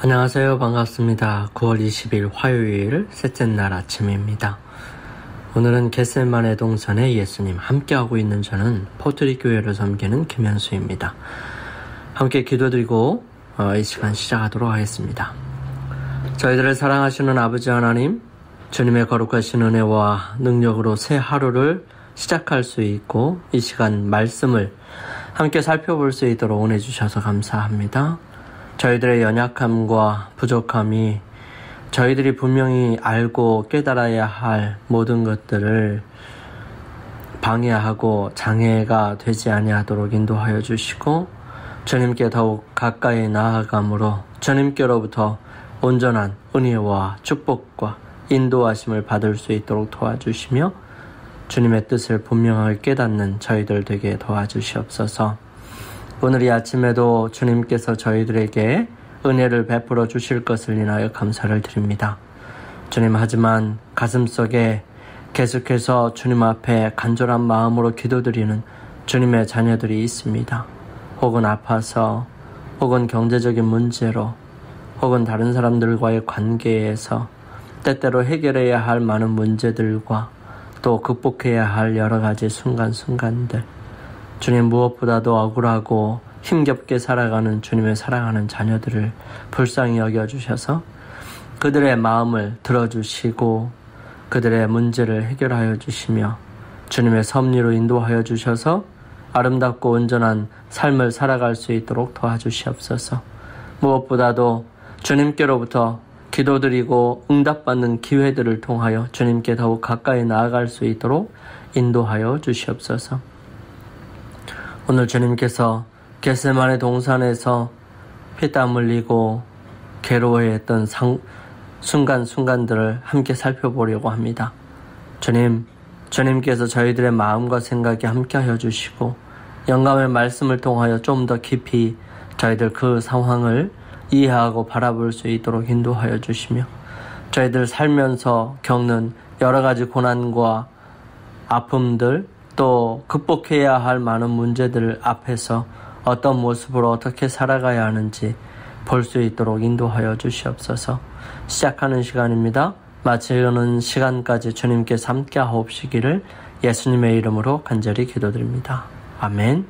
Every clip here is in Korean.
안녕하세요. 반갑습니다. 9월 20일 화요일 셋째 날 아침입니다. 오늘은 겟세마네 동산에 예수님 함께하고 있는 저는 포트리 교회를 섬기는 김현수입니다. 함께 기도드리고 이 시간 시작하도록 하겠습니다. 저희들을 사랑하시는 아버지 하나님, 주님의 거룩하신 은혜와 능력으로 새 하루를 시작할 수 있고 이 시간 말씀을 함께 살펴볼 수 있도록 은혜 주셔서 감사합니다. 저희들의 연약함과 부족함이 저희들이 분명히 알고 깨달아야 할 모든 것들을 방해하고 장애가 되지 아니하도록 인도하여 주시고 주님께 더욱 가까이 나아감으로 주님께로부터 온전한 은혜와 축복과 인도하심을 받을 수 있도록 도와주시며 주님의 뜻을 분명하게 깨닫는 저희들 되게 도와주시옵소서. 오늘 이 아침에도 주님께서 저희들에게 은혜를 베풀어 주실 것을 인하여 감사를 드립니다. 주님, 하지만 가슴속에 계속해서 주님 앞에 간절한 마음으로 기도드리는 주님의 자녀들이 있습니다. 혹은 아파서, 혹은 경제적인 문제로, 혹은 다른 사람들과의 관계에서 때때로 해결해야 할 많은 문제들과 또 극복해야 할 여러 가지 순간순간들, 주님, 무엇보다도 억울하고 힘겹게 살아가는 주님의 사랑하는 자녀들을 불쌍히 여겨주셔서 그들의 마음을 들어주시고 그들의 문제를 해결하여 주시며 주님의 섭리로 인도하여 주셔서 아름답고 온전한 삶을 살아갈 수 있도록 도와주시옵소서. 무엇보다도 주님께로부터 기도드리고 응답받는 기회들을 통하여 주님께 더욱 가까이 나아갈 수 있도록 인도하여 주시옵소서. 오늘 주님께서 겟세마네 동산에서 피땀 흘리고 괴로워했던 순간순간들을 함께 살펴보려고 합니다. 주님께서 저희들의 마음과 생각에 함께하여 주시고 영감의 말씀을 통하여 좀 더 깊이 저희들 그 상황을 이해하고 바라볼 수 있도록 인도하여 주시며 저희들 살면서 겪는 여러 가지 고난과 아픔들 또 극복해야 할 많은 문제들 앞에서 어떤 모습으로 어떻게 살아가야 하는지 볼 수 있도록 인도하여 주시옵소서. 시작하는 시간입니다. 마치는 시간까지 주님께서 함께 하옵시기를 예수님의 이름으로 간절히 기도드립니다. 아멘.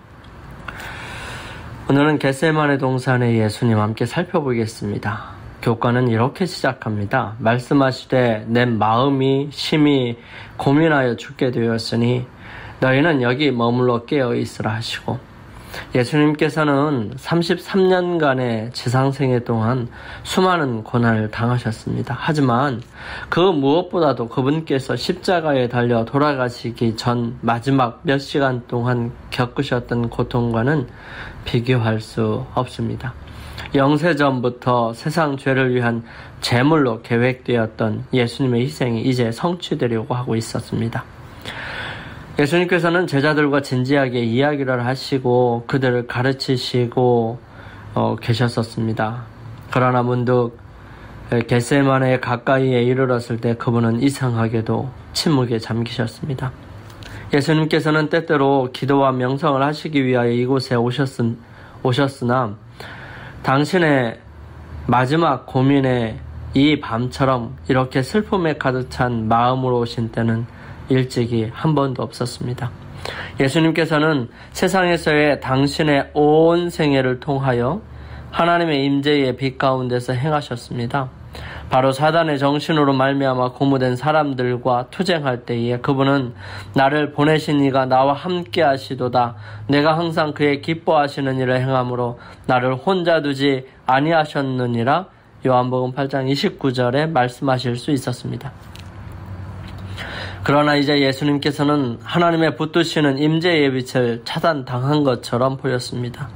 오늘은 겟세마네 동산의 예수님 함께 살펴보겠습니다. 교과는 이렇게 시작합니다. 말씀하시되 내 마음이 심히 고민하여 죽게 되었으니 너희는 여기 머물러 깨어있으라 하시고, 예수님께서는 33년간의 지상생애 동안 수많은 고난을 당하셨습니다. 하지만 그 무엇보다도 그분께서 십자가에 달려 돌아가시기 전 마지막 몇 시간 동안 겪으셨던 고통과는 비교할 수 없습니다. 영세전부터 세상 죄를 위한 제물로 계획되었던 예수님의 희생이 이제 성취되려고 하고 있었습니다. 예수님께서는 제자들과 진지하게 이야기를 하시고 그들을 가르치시고 계셨었습니다. 그러나 문득 겟세마네에 가까이에 이르렀을 때 그분은 이상하게도 침묵에 잠기셨습니다. 예수님께서는 때때로 기도와 명상을 하시기 위하여 이곳에 오셨으나 당신의 마지막 고민의 이 밤처럼 이렇게 슬픔에 가득 찬 마음으로 오신 때는 일찍이 한 번도 없었습니다. 예수님께서는 세상에서의 당신의 온 생애를 통하여 하나님의 임재의 빛 가운데서 행하셨습니다. 바로 사단의 정신으로 말미암아 고무된 사람들과 투쟁할 때에 그분은 나를 보내신 이가 나와 함께 하시도다. 내가 항상 그의 기뻐하시는 일을 행함으로 나를 혼자 두지 아니하셨느니라. 요한복음 8장 29절에 말씀하실 수 있었습니다. 그러나 이제 예수님께서는 하나님의 붙드시는 임재의 빛을 차단당한 것처럼 보였습니다.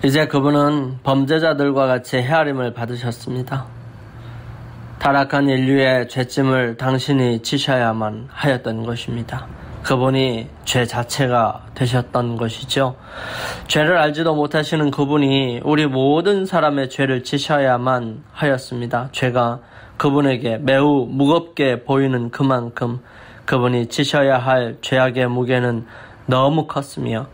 이제 그분은 범죄자들과 같이 헤아림을 받으셨습니다. 타락한 인류의 죄짐을 당신이 지셔야만 하였던 것입니다. 그분이 죄 자체가 되셨던 것이죠. 죄를 알지도 못하시는 그분이 우리 모든 사람의 죄를 지셔야만 하였습니다. 죄가 그분에게 매우 무겁게 보이는 그만큼 그분이 지셔야 할 죄악의 무게는 너무 컸으며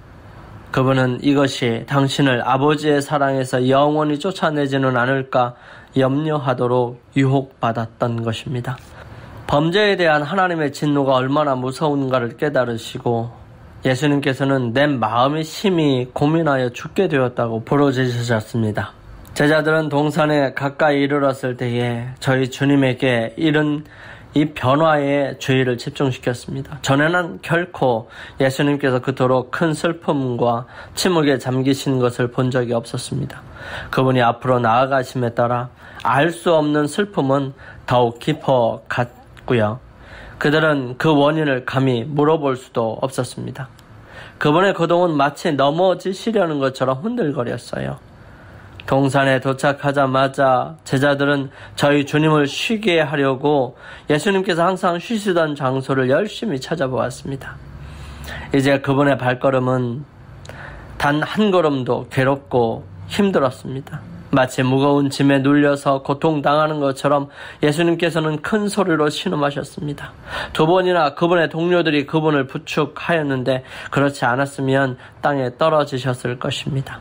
그분은 이것이 당신을 아버지의 사랑에서 영원히 쫓아내지는 않을까 염려하도록 유혹받았던 것입니다. 범죄에 대한 하나님의 진노가 얼마나 무서운가를 깨달으시고 예수님께서는 내 마음이 심히 고민하여 죽게 되었다고 부르짖으셨습니다. 제자들은 동산에 가까이 이르렀을 때에 저희 주님에게 이른 이 변화에 주의를 집중시켰습니다. 전에는 결코 예수님께서 그토록 큰 슬픔과 침묵에 잠기신 것을 본 적이 없었습니다. 그분이 앞으로 나아가심에 따라 알 수 없는 슬픔은 더욱 깊어 갔고요. 그들은 그 원인을 감히 물어볼 수도 없었습니다. 그분의 거동은 마치 넘어지시려는 것처럼 흔들거렸어요. 동산에 도착하자마자 제자들은 저희 주님을 쉬게 하려고 예수님께서 항상 쉬시던 장소를 열심히 찾아보았습니다. 이제 그분의 발걸음은 단 한 걸음도 괴롭고 힘들었습니다. 마치 무거운 짐에 눌려서 고통당하는 것처럼 예수님께서는 큰 소리로 신음하셨습니다. 2번이나 그분의 동료들이 그분을 부축하였는데 그렇지 않았으면 땅에 떨어지셨을 것입니다.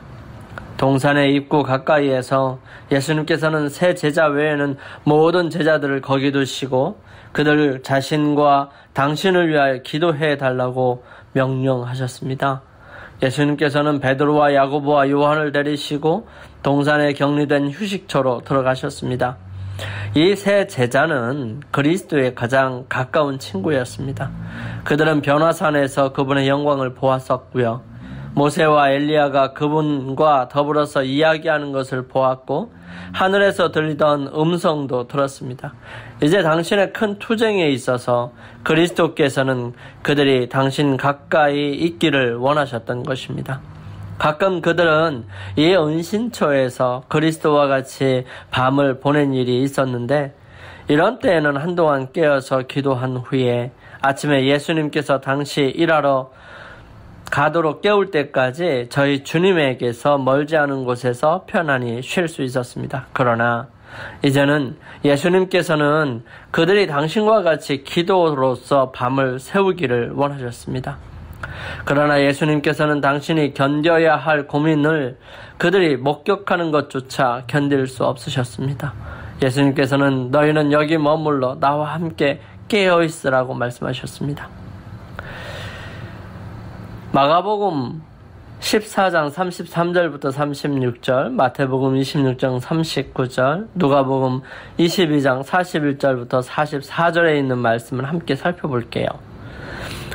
동산의 입구 가까이에서 예수님께서는 세 제자 외에는 모든 제자들을 거기 두시고 그들 자신과 당신을 위하여 기도해 달라고 명령하셨습니다. 예수님께서는 베드로와 야고보와 요한을 데리시고 동산에 격리된 휴식처로 들어가셨습니다. 이 세 제자는 그리스도의 가장 가까운 친구였습니다. 그들은 변화산에서 그분의 영광을 보았었고요. 모세와 엘리야가 그분과 더불어서 이야기하는 것을 보았고 하늘에서 들리던 음성도 들었습니다. 이제 당신의 큰 투쟁에 있어서 그리스도께서는 그들이 당신 가까이 있기를 원하셨던 것입니다. 가끔 그들은 이 은신처에서 그리스도와 같이 밤을 보낸 일이 있었는데 이런 때에는 한동안 깨어서 기도한 후에 아침에 예수님께서 당시 일하러 가도록 깨울 때까지 저희 주님에게서 멀지 않은 곳에서 편안히 쉴 수 있었습니다. 그러나 이제는 예수님께서는 그들이 당신과 같이 기도로서 밤을 새우기를 원하셨습니다. 그러나 예수님께서는 당신이 견뎌야 할 고민을 그들이 목격하는 것조차 견딜 수 없으셨습니다. 예수님께서는 너희는 여기 머물러 나와 함께 깨어있으라고 말씀하셨습니다. 마가복음 14장 33절부터 36절, 마태복음 26장 39절, 누가복음 22장 41절부터 44절에 있는 말씀을 함께 살펴볼게요.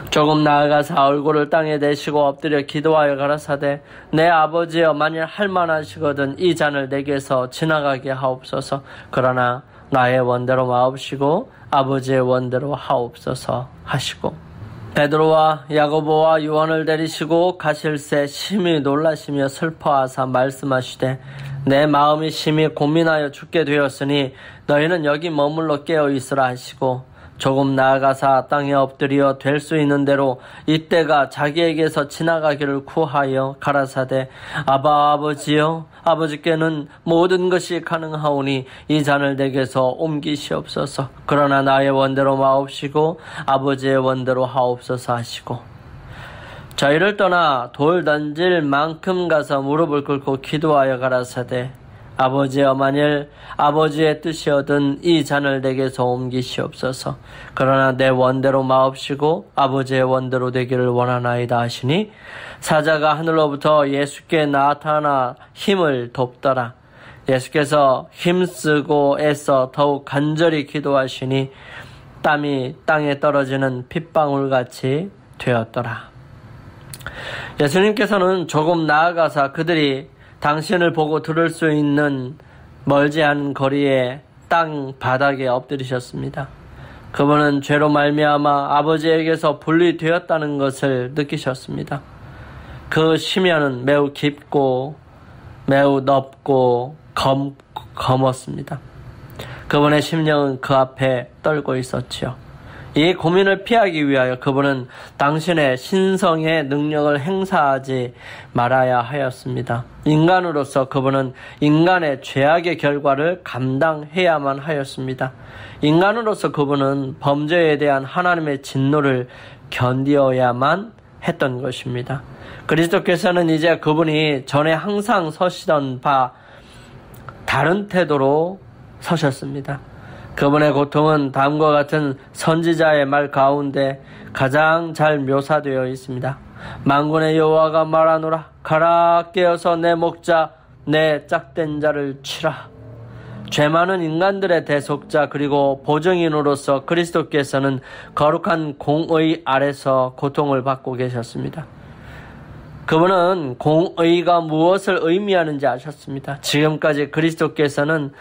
조금 나아가사 얼굴을 땅에 대시고 엎드려 기도하여 가라사대 내 아버지여 만일 할만하시거든 이 잔을 내게서 지나가게 하옵소서. 그러나 나의 원대로 마옵시고 아버지의 원대로 하옵소서 하시고 베드로와 야고보와 요한을 데리시고 가실새 심히 놀라시며 슬퍼하사 말씀하시되 내 마음이 심히 고민하여 죽게 되었으니 너희는 여기 머물러 깨어있으라 하시고 조금 나아가사 땅에 엎드려 될 수 있는 대로 이때가 자기에게서 지나가기를 구하여 가라사대 아바 아버지여 아버지께는 모든 것이 가능하오니 이 잔을 내게서 옮기시옵소서. 그러나 나의 원대로 마옵시고 아버지의 원대로 하옵소서 하시고 저희를 떠나 돌 던질 만큼 가서 무릎을 꿇고 기도하여 가라사대 아버지여 만일 아버지의 뜻이거든 이 잔을 내게서 옮기시옵소서. 그러나 내 원대로 마옵시고 아버지의 원대로 되기를 원하나이다 하시니 사자가 하늘로부터 예수께 나타나 힘을 돕더라. 예수께서 힘쓰고 애써 더욱 간절히 기도하시니 땀이 땅에 떨어지는 핏방울같이 되었더라. 예수님께서는 조금 나아가사 그들이 당신을 보고 들을 수 있는 멀지 않은 거리에 땅 바닥에 엎드리셨습니다. 그분은 죄로 말미암아 아버지에게서 분리되었다는 것을 느끼셨습니다. 그 심연은 매우 깊고 매우 넓고 검었습니다. 그분의 심령은 그 앞에 떨고 있었지요. 이 고민을 피하기 위하여 그분은 당신의 신성의 능력을 행사하지 말아야 하였습니다. 인간으로서 그분은 인간의 죄악의 결과를 감당해야만 하였습니다. 인간으로서 그분은 범죄에 대한 하나님의 진노를 견디어야만 했던 것입니다. 그리스도께서는 이제 그분이 전에 항상 서시던 바 다른 태도로 서셨습니다. 그분의 고통은 다음과 같은 선지자의 말 가운데 가장 잘 묘사되어 있습니다. 만군의 여호와가 말하노라. 가라 깨어서 내 목자 내 짝된 자를 치라. 죄 많은 인간들의 대속자 그리고 보증인으로서 그리스도께서는 거룩한 공의 아래서 고통을 받고 계셨습니다. 그분은 공의가 무엇을 의미하는지 아셨습니다. 지금까지 그리스도께서는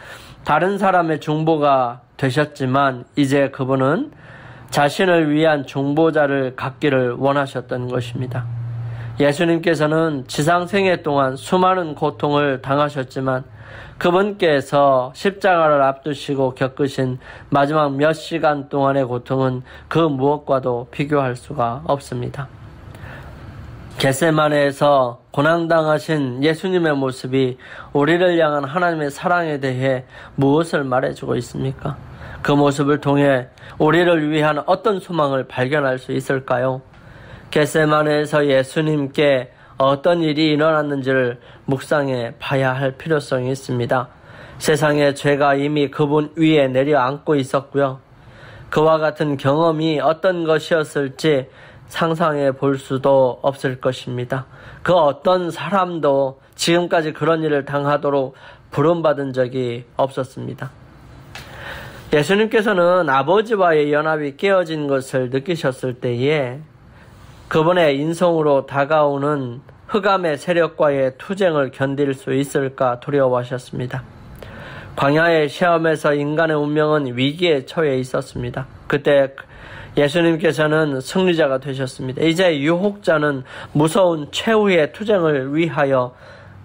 다른 사람의 중보가 되셨지만 이제 그분은 자신을 위한 중보자를 갖기를 원하셨던 것입니다. 예수님께서는 지상생애 동안 수많은 고통을 당하셨지만 그분께서 십자가를 앞두시고 겪으신 마지막 몇 시간 동안의 고통은 그 무엇과도 비교할 수가 없습니다. 겟세마네에서 고난당하신 예수님의 모습이 우리를 향한 하나님의 사랑에 대해 무엇을 말해주고 있습니까? 그 모습을 통해 우리를 위한 어떤 소망을 발견할 수 있을까요? 겟세마네에서 예수님께 어떤 일이 일어났는지를 묵상해 봐야 할 필요성이 있습니다. 세상의 죄가 이미 그분 위에 내려앉고 있었고요. 그와 같은 경험이 어떤 것이었을지 상상해 볼 수도 없을 것입니다. 그 어떤 사람도 지금까지 그런 일을 당하도록 부름받은 적이 없었습니다. 예수님께서는 아버지와의 연합이 깨어진 것을 느끼셨을 때에 그분의 인성으로 다가오는 흑암의 세력과의 투쟁을 견딜 수 있을까 두려워하셨습니다. 광야의 시험에서 인간의 운명은 위기에 처해 있었습니다. 그때 예수님께서는 승리자가 되셨습니다. 이제 유혹자는 무서운 최후의 투쟁을 위하여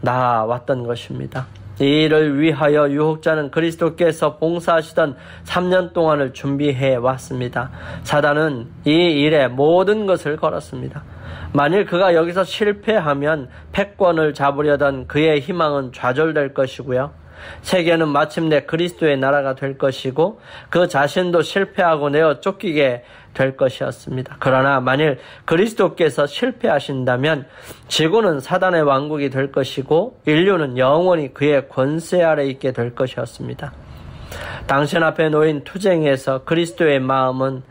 나아왔던 것입니다. 이 일을 위하여 유혹자는 그리스도께서 봉사하시던 3년 동안을 준비해 왔습니다. 사단은 이 일에 모든 것을 걸었습니다. 만일 그가 여기서 실패하면 패권을 잡으려던 그의 희망은 좌절될 것이고요. 세계는 마침내 그리스도의 나라가 될 것이고 그 자신도 실패하고 내어 쫓기게 될 것이었습니다. 그러나 만일 그리스도께서 실패하신다면 지구는 사단의 왕국이 될 것이고 인류는 영원히 그의 권세 아래 있게 될 것이었습니다. 당신 앞에 놓인 투쟁에서 그리스도의 마음은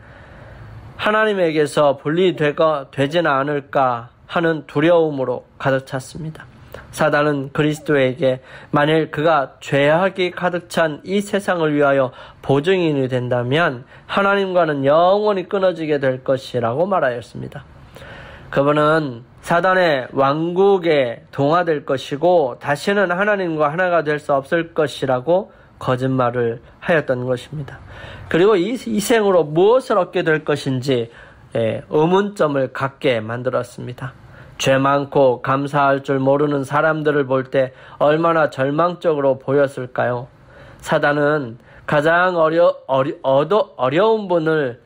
하나님에게서 분리되지는 않을까 하는 두려움으로 가득 찼습니다. 사단은 그리스도에게 만일 그가 죄악이 가득 찬 이 세상을 위하여 보증인이 된다면 하나님과는 영원히 끊어지게 될 것이라고 말하였습니다. 그분은 사단의 왕국에 동화될 것이고 다시는 하나님과 하나가 될 수 없을 것이라고 거짓말을 하였던 것입니다. 그리고 이 생으로 무엇을 얻게 될 것인지 의문점을 갖게 만들었습니다. 죄 많고 감사할 줄 모르는 사람들을 볼 때 얼마나 절망적으로 보였을까요? 사단은 가장 어려운 분을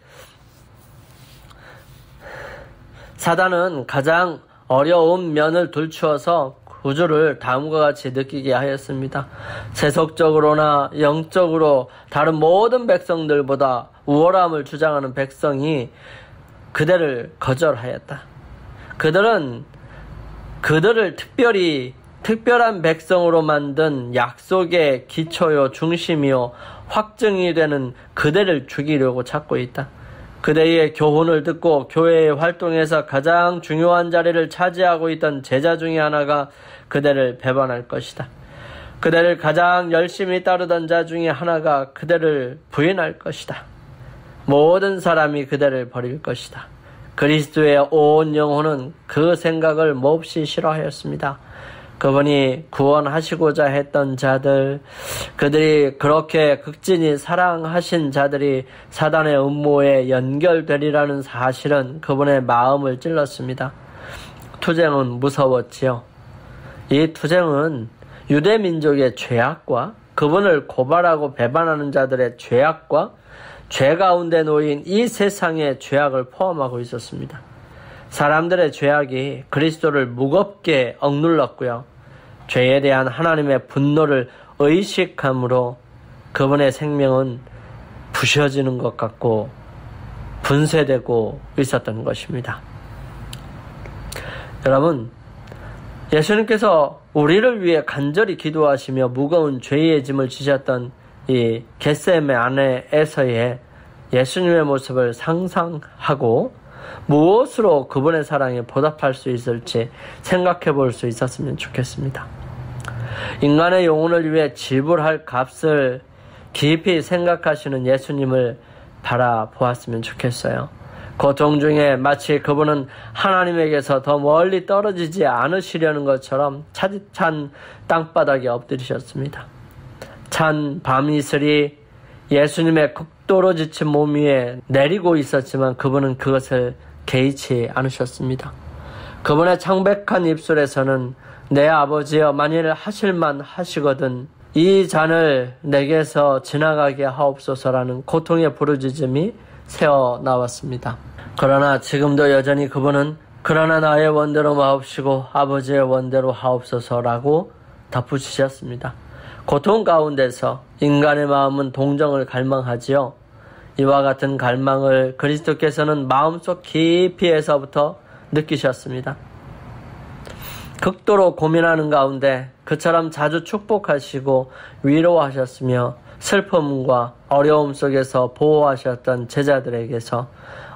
사단은 가장 어려운 면을 들추어서 구주를 다음과 같이 느끼게 하였습니다. 세속적으로나 영적으로 다른 모든 백성들보다 우월함을 주장하는 백성이 그들을 거절하였다. 그들을 특별한 백성으로 만든 약속의 기초요 중심이요 확증이 되는 그들을 죽이려고 찾고 있다. 그대의 교훈을 듣고 교회의 활동에서 가장 중요한 자리를 차지하고 있던 제자 중에 하나가 그대를 배반할 것이다. 그대를 가장 열심히 따르던 자 중에 하나가 그대를 부인할 것이다. 모든 사람이 그대를 버릴 것이다. 그리스도의 온 영혼은 그 생각을 몹시 싫어하였습니다. 그분이 구원하시고자 했던 자들, 그들이 그렇게 극진히 사랑하신 자들이 사단의 음모에 연결되리라는 사실은 그분의 마음을 찔렀습니다. 투쟁은 무서웠지요. 이 투쟁은 유대민족의 죄악과 그분을 고발하고 배반하는 자들의 죄악과 죄 가운데 놓인 이 세상의 죄악을 포함하고 있었습니다. 사람들의 죄악이 그리스도를 무겁게 억눌렀고요. 죄에 대한 하나님의 분노를 의식함으로 그분의 생명은 부셔지는 것 같고 분쇄되고 있었던 것입니다. 여러분, 예수님께서 우리를 위해 간절히 기도하시며 무거운 죄의 짐을 지셨던 이 겟세마네에서의 예수님의 모습을 상상하고 무엇으로 그분의 사랑에 보답할 수 있을지 생각해 볼 수 있었으면 좋겠습니다. 인간의 영혼을 위해 지불할 값을 깊이 생각하시는 예수님을 바라보았으면 좋겠어요. 고통 중에 마치 그분은 하나님에게서 더 멀리 떨어지지 않으시려는 것처럼 차디찬 땅바닥에 엎드리셨습니다. 찬 밤이슬이 예수님의 극도로 지친 몸 위에 내리고 있었지만 그분은 그것을 개의치 않으셨습니다. 그분의 창백한 입술에서는 내 아버지여 만일 하실만 하시거든 이 잔을 내게서 지나가게 하옵소서라는 고통의 부르짖음이 새어나왔습니다. 그러나 지금도 여전히 그분은 그러나 나의 원대로 마옵시고 아버지의 원대로 하옵소서라고 덧붙이셨습니다. 고통 가운데서 인간의 마음은 동정을 갈망하지요. 이와 같은 갈망을 그리스도께서는 마음속 깊이에서부터 느끼셨습니다. 극도로 고민하는 가운데 그처럼 자주 축복하시고 위로하셨으며 슬픔과 어려움 속에서 보호하셨던 제자들에게서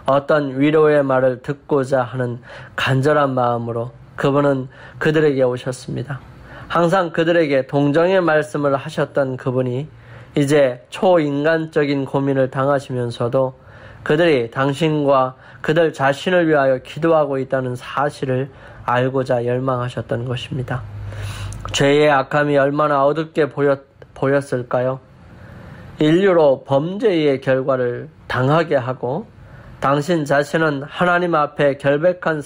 어떤 위로의 말을 듣고자 하는 간절한 마음으로 그분은 그들에게 오셨습니다. 항상 그들에게 동정의 말씀을 하셨던 그분이 이제 초인간적인 고민을 당하시면서도 그들이 당신과 그들 자신을 위하여 기도하고 있다는 사실을 알고자 열망하셨던 것입니다. 죄의 악함이 얼마나 어둡게 보였을까요? 인류로 범죄의 결과를 당하게 하고 당신 자신은 하나님 앞에 결백한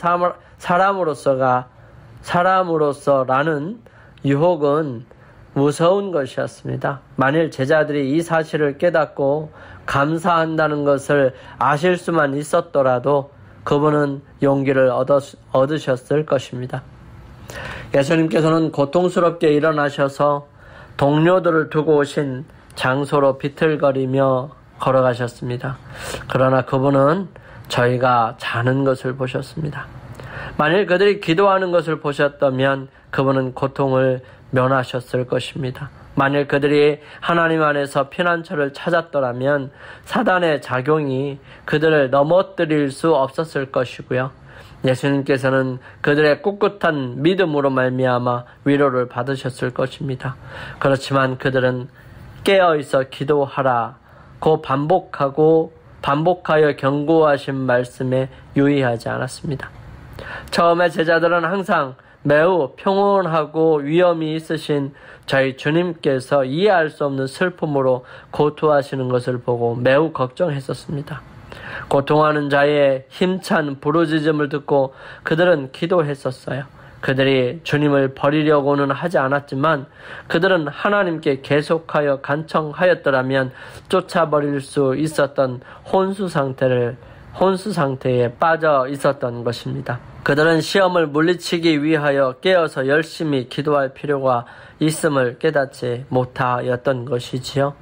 사람으로서라는 유혹은 무서운 것이었습니다. 만일 제자들이 이 사실을 깨닫고 감사한다는 것을 아실 수만 있었더라도 그분은 용기를 얻으셨을 것입니다. 예수님께서는 고통스럽게 일어나셔서 동료들을 두고 오신 장소로 비틀거리며 걸어가셨습니다. 그러나 그분은 저희가 자는 것을 보셨습니다. 만일 그들이 기도하는 것을 보셨다면 그분은 고통을 면하셨을 것입니다. 만일 그들이 하나님 안에서 피난처를 찾았더라면 사단의 작용이 그들을 넘어뜨릴 수 없었을 것이고요. 예수님께서는 그들의 꿋꿋한 믿음으로 말미암아 위로를 받으셨을 것입니다. 그렇지만 그들은 깨어있어 기도하라고 반복하여 경고하신 말씀에 유의하지 않았습니다. 처음에 제자들은 항상 매우 평온하고 위엄이 있으신 저희 주님께서 이해할 수 없는 슬픔으로 고통하시는 것을 보고 매우 걱정했었습니다. 고통하는 자의 힘찬 부르짖음을 듣고 그들은 기도했었어요. 그들이 주님을 버리려고는 하지 않았지만 그들은 하나님께 계속하여 간청하였더라면 쫓아버릴 수 있었던 혼수 상태에 빠져 있었던 것입니다. 그들은 시험을 물리치기 위하여 깨어서 열심히 기도할 필요가 있음을 깨닫지 못하였던 것이지요.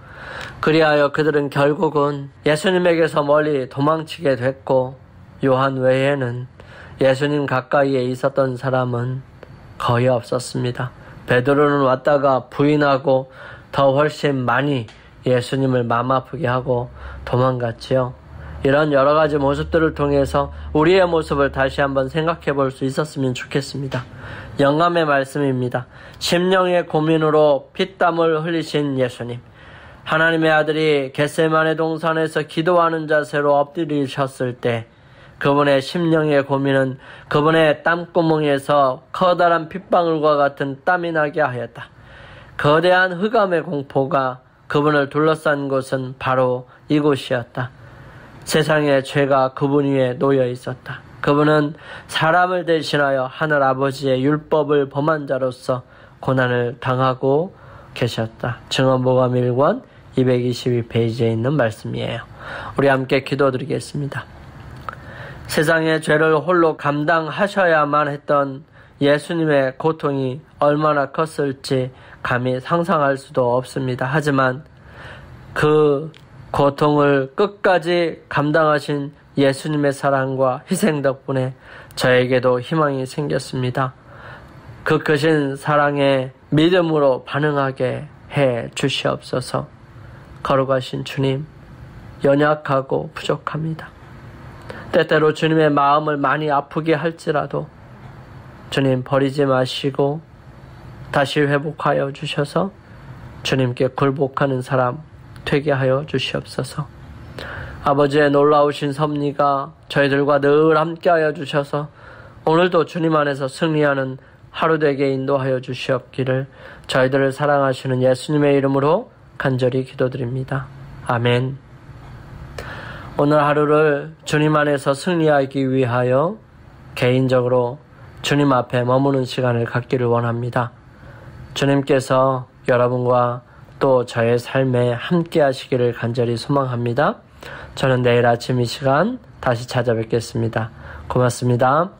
그리하여 그들은 결국은 예수님에게서 멀리 도망치게 됐고 요한 외에는 예수님 가까이에 있었던 사람은 거의 없었습니다. 베드로는 왔다가 부인하고 더 훨씬 많이 예수님을 마음 아프게 하고 도망갔지요. 이런 여러 가지 모습들을 통해서 우리의 모습을 다시 한번 생각해 볼 수 있었으면 좋겠습니다. 영감의 말씀입니다. 심령의 고민으로 피땀을 흘리신 예수님. 하나님의 아들이 겟세마네 동산에서 기도하는 자세로 엎드리셨을 때 그분의 심령의 고민은 그분의 땀구멍에서 커다란 핏방울과 같은 땀이 나게 하였다. 거대한 흑암의 공포가 그분을 둘러싼 곳은 바로 이곳이었다. 세상의 죄가 그분 위에 놓여 있었다. 그분은 사람을 대신하여 하늘 아버지의 율법을 범한 자로서 고난을 당하고 계셨다. 증언보감 1권 222페이지에 있는 말씀이에요. 우리 함께 기도드리겠습니다. 세상의 죄를 홀로 감당하셔야만 했던 예수님의 고통이 얼마나 컸을지 감히 상상할 수도 없습니다. 하지만 그 고통을 끝까지 감당하신 예수님의 사랑과 희생 덕분에 저에게도 희망이 생겼습니다. 그 크신 사랑에 믿음으로 반응하게 해 주시옵소서. 거룩하신 주님, 연약하고 부족합니다. 때때로 주님의 마음을 많이 아프게 할지라도 주님 버리지 마시고 다시 회복하여 주셔서 주님께 굴복하는 사람 되게 하여 주시옵소서. 아버지의 놀라우신 섭리가 저희들과 늘 함께하여 주셔서 오늘도 주님 안에서 승리하는 하루 되게 인도하여 주시옵기를 저희들을 사랑하시는 예수님의 이름으로 간절히 기도드립니다. 아멘. 오늘 하루를 주님 안에서 승리하기 위하여 개인적으로 주님 앞에 머무는 시간을 갖기를 원합니다. 주님께서 여러분과 또 저의 삶에 함께 하시기를 간절히 소망합니다. 저는 내일 아침 이 시간 다시 찾아뵙겠습니다. 고맙습니다.